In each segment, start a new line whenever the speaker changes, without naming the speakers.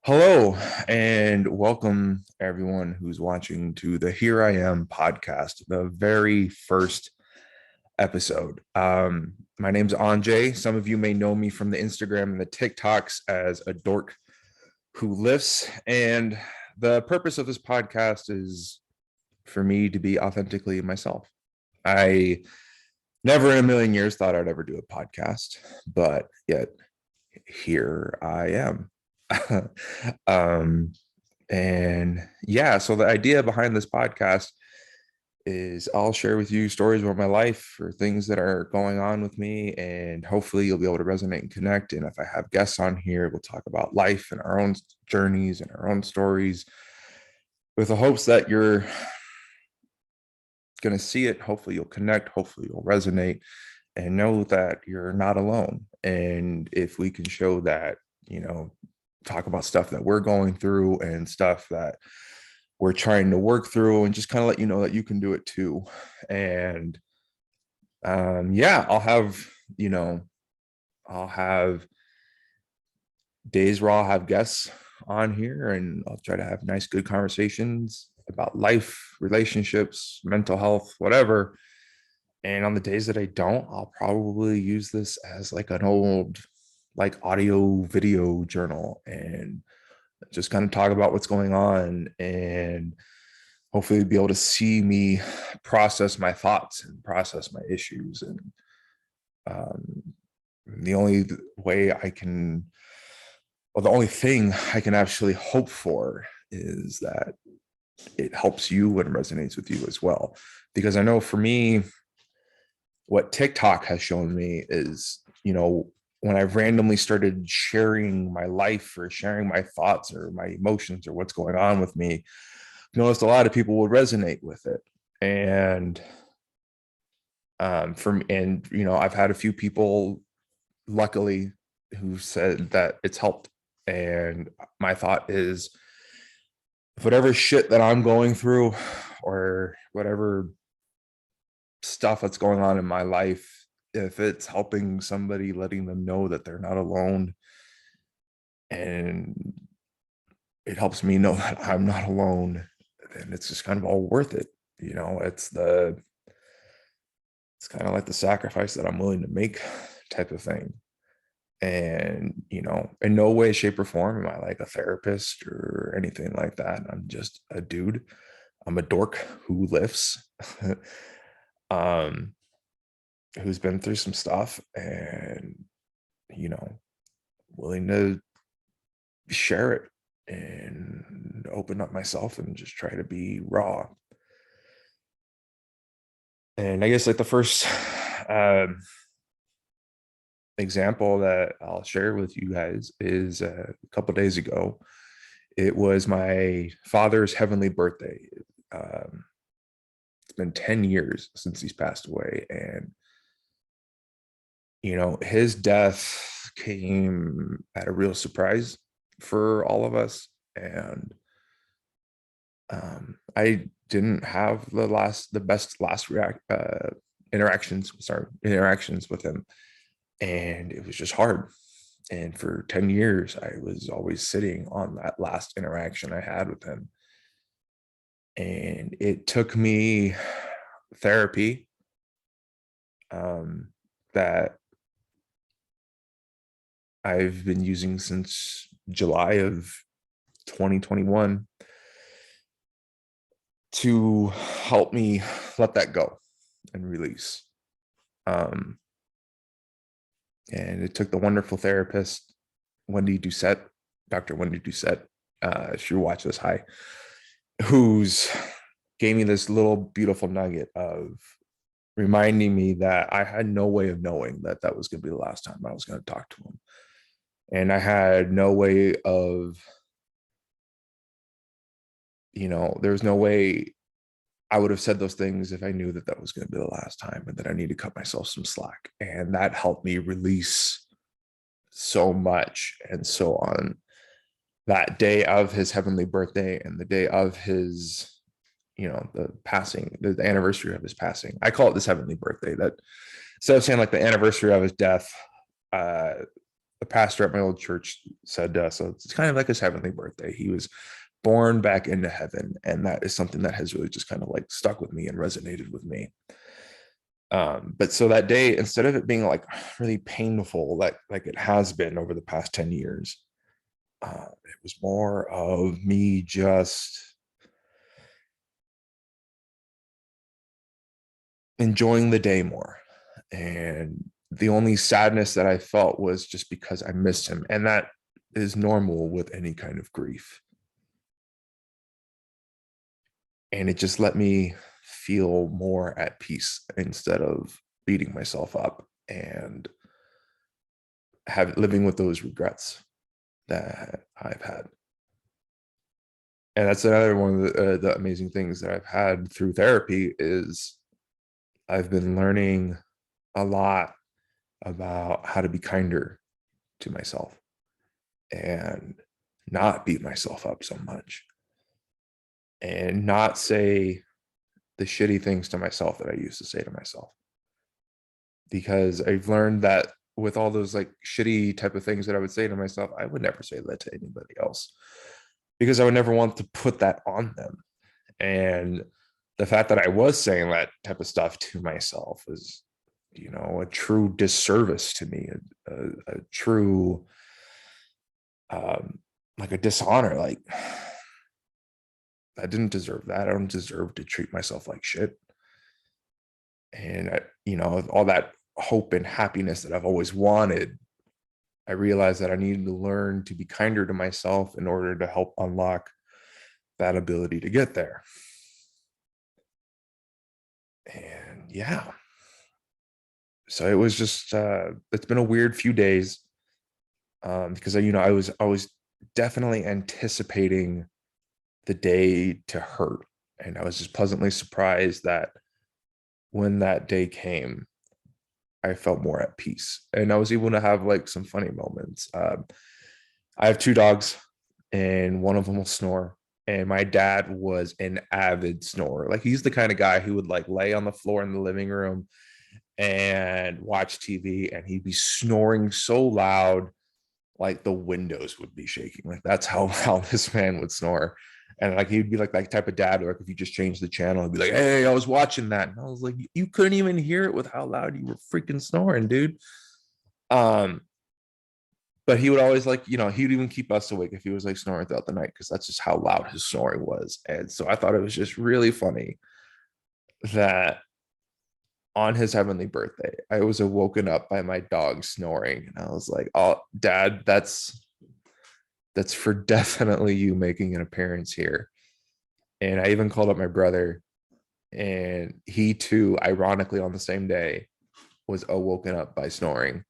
Hello and welcome everyone who's watching to the Here I Am podcast, the very first episode. My name's Anjay. Some of you may know me from the Instagram and the TikToks as a dork who lifts. And the purpose of this podcast is for me to be authentically myself. I never in a million years thought I'd ever do a podcast, but yet here I am. um, and yeah, so the idea behind this podcast is I'll share with you stories about my life or things that are going on with me, and hopefully you'll be able to resonate and connect. And if I have guests on here, we'll talk about life and our own journeys and our own stories with the hopes that you're going to see it. Hopefully you'll connect, hopefully you'll resonate and know that you're not alone. And if we can show that, talk about stuff that we're going through and stuff that we're trying to work through, and just kind of let you know that you can do it too. And yeah, I'll have days where I'll have guests on here and I'll try to have nice, good conversations about life, relationships, mental health, whatever. And on the days that I don't, I'll probably use this as like an old like audio video journal and just kind of talk about what's going on, and hopefully be able to see me process my thoughts and process my issues. And um, the only way I can, well, the only thing I can actually hope for is that it helps you and resonates with you as well. Because I know for me, what TikTok has shown me is, when I've randomly started sharing my life or sharing my thoughts or my emotions or what's going on with me, I've noticed a lot of people would resonate with it. And I've had a few people, luckily, who said that it's helped. And my thought is, if whatever shit that I'm going through or whatever stuff that's going on in my life, if it's helping somebody, letting them know that they're not alone, and it helps me know that I'm not alone, then it's just kind of all worth it. It's kind of like the sacrifice that I'm willing to make type of thing. And, in no way, shape, or form am I like a therapist or anything like that. I'm just a dude. I'm a dork who lifts, um, who's been through some stuff and, you know, willing to share it and open up myself and just try to be raw. And I guess like the first example that I'll share with you guys is a couple days ago. It was my father's heavenly birthday. Um, it's been 10 years since he's passed away. And, his death came at a real surprise for all of us. And I didn't have the best interactions with him. And it was just hard. And for 10 years, I was always sitting on that last interaction I had with him. And it took me therapy that I've been using since July of 2021 to help me let that go and release. And it took the wonderful therapist, Wendy Doucette, Dr. Wendy Doucette, she watched this, hi, who's gave me this little beautiful nugget of reminding me that I had no way of knowing that that was going to be the last time I was going to talk to him. And I had no way of, there was no way I would have said those things if I knew that that was going to be the last time, and that I need to cut myself some slack. And that helped me release so much. And so on that day of his heavenly birthday and the day of his, the passing, the anniversary of his passing, I call it this heavenly birthday. That instead of saying like the anniversary of his death, the pastor at my old church said, so it's kind of like his heavenly birthday. He was born back into heaven. And that is something that has really just kind of like stuck with me and resonated with me. But so that day, instead of it being like really painful, like it has been over the past 10 years, it was more of me just enjoying the day more. And the only sadness that I felt was just because I missed him. And that is normal with any kind of grief. And it just let me feel more at peace instead of beating myself up and living with those regrets that I've had. And that's another one of the amazing things that I've had through therapy is I've been learning a lot about how to be kinder to myself and not beat myself up so much and not say the shitty things to myself that I used to say to myself. Because I've learned that with all those like shitty type of things that I would say to myself, I would never say that to anybody else because I would never want to put that on them. And the fact that I was saying that type of stuff to myself is, a true disservice to me, a true, like a dishonor. Like, I didn't deserve that. I don't deserve to treat myself like shit. And, all that hope and happiness that I've always wanted, I realized that I needed to learn to be kinder to myself in order to help unlock that ability to get there. And yeah, so it was just it's been a weird few days, because I was definitely anticipating the day to hurt, and I was just pleasantly surprised that when that day came, I felt more at peace, and I was able to have like some funny moments. I have two dogs, and one of them will snore. And my dad was an avid snorer. Like he's the kind of guy who would like lay on the floor in the living room and watch TV, and he'd be snoring so loud, like the windows would be shaking. Like that's how loud this man would snore. And like he'd be like that type of dad, like if you just change the channel, he'd be like, "Hey, I was watching that," and I was like, "You couldn't even hear it with how loud you were freaking snoring, dude." Um, but he would always like, he would even keep us awake if he was like snoring throughout the night because that's just how loud his snoring was. And so I thought it was just really funny that on his heavenly birthday, I was awoken up by my dog snoring. And I was like, "Oh, Dad, that's for definitely you making an appearance here." And I even called up my brother, and he too, ironically, on the same day, was awoken up by snoring.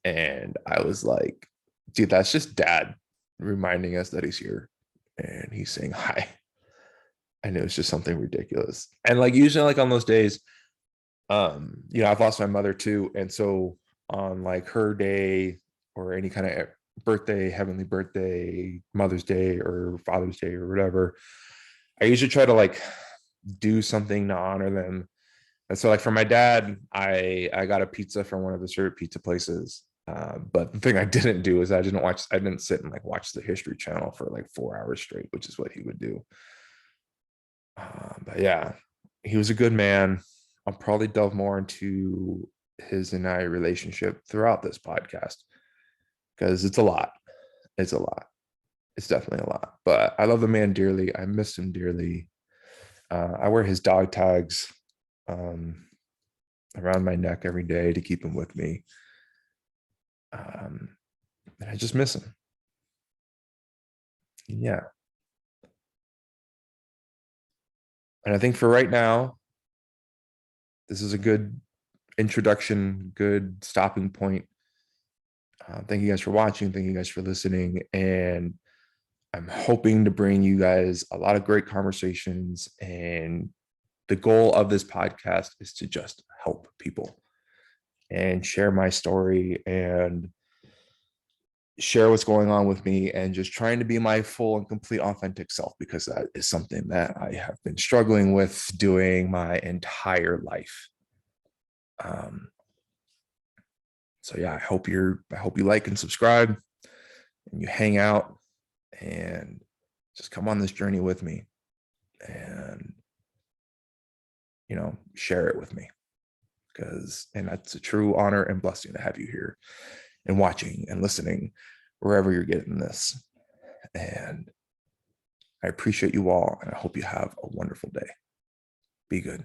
And I was like, "Dude, that's just Dad reminding us that he's here and he's saying hi." And it was just something ridiculous. And like usually like on those days, I've lost my mother too. And so on like her day or any kind of birthday, heavenly birthday, Mother's Day or Father's Day or whatever, I usually try to like do something to honor them. And so like for my dad, I got a pizza from one of his favorite pizza places. But the thing I didn't do is I didn't sit and like watch the History Channel for like 4 hours straight, which is what he would do. But yeah, he was a good man. I'll probably delve more into his and I relationship throughout this podcast because it's a lot. It's a lot. It's definitely a lot. But I love the man dearly. I miss him dearly. I wear his dog tags um, around my neck every day to keep him with me. And I just miss him. Yeah. And I think for right now, this is a good introduction, good stopping point. Thank you guys for watching. Thank you guys for listening. And I'm hoping to bring you guys a lot of great conversations. And the goal of this podcast is to just help people and share my story and share what's going on with me and just trying to be my full and complete authentic self, because that is something that I have been struggling with doing my entire life. Um, So yeah, I hope you like and subscribe and you hang out and just come on this journey with me and, share it with me, and that's a true honor and blessing to have you here and watching and listening wherever you're getting this. And I appreciate you all, and I hope you have a wonderful day. Be good.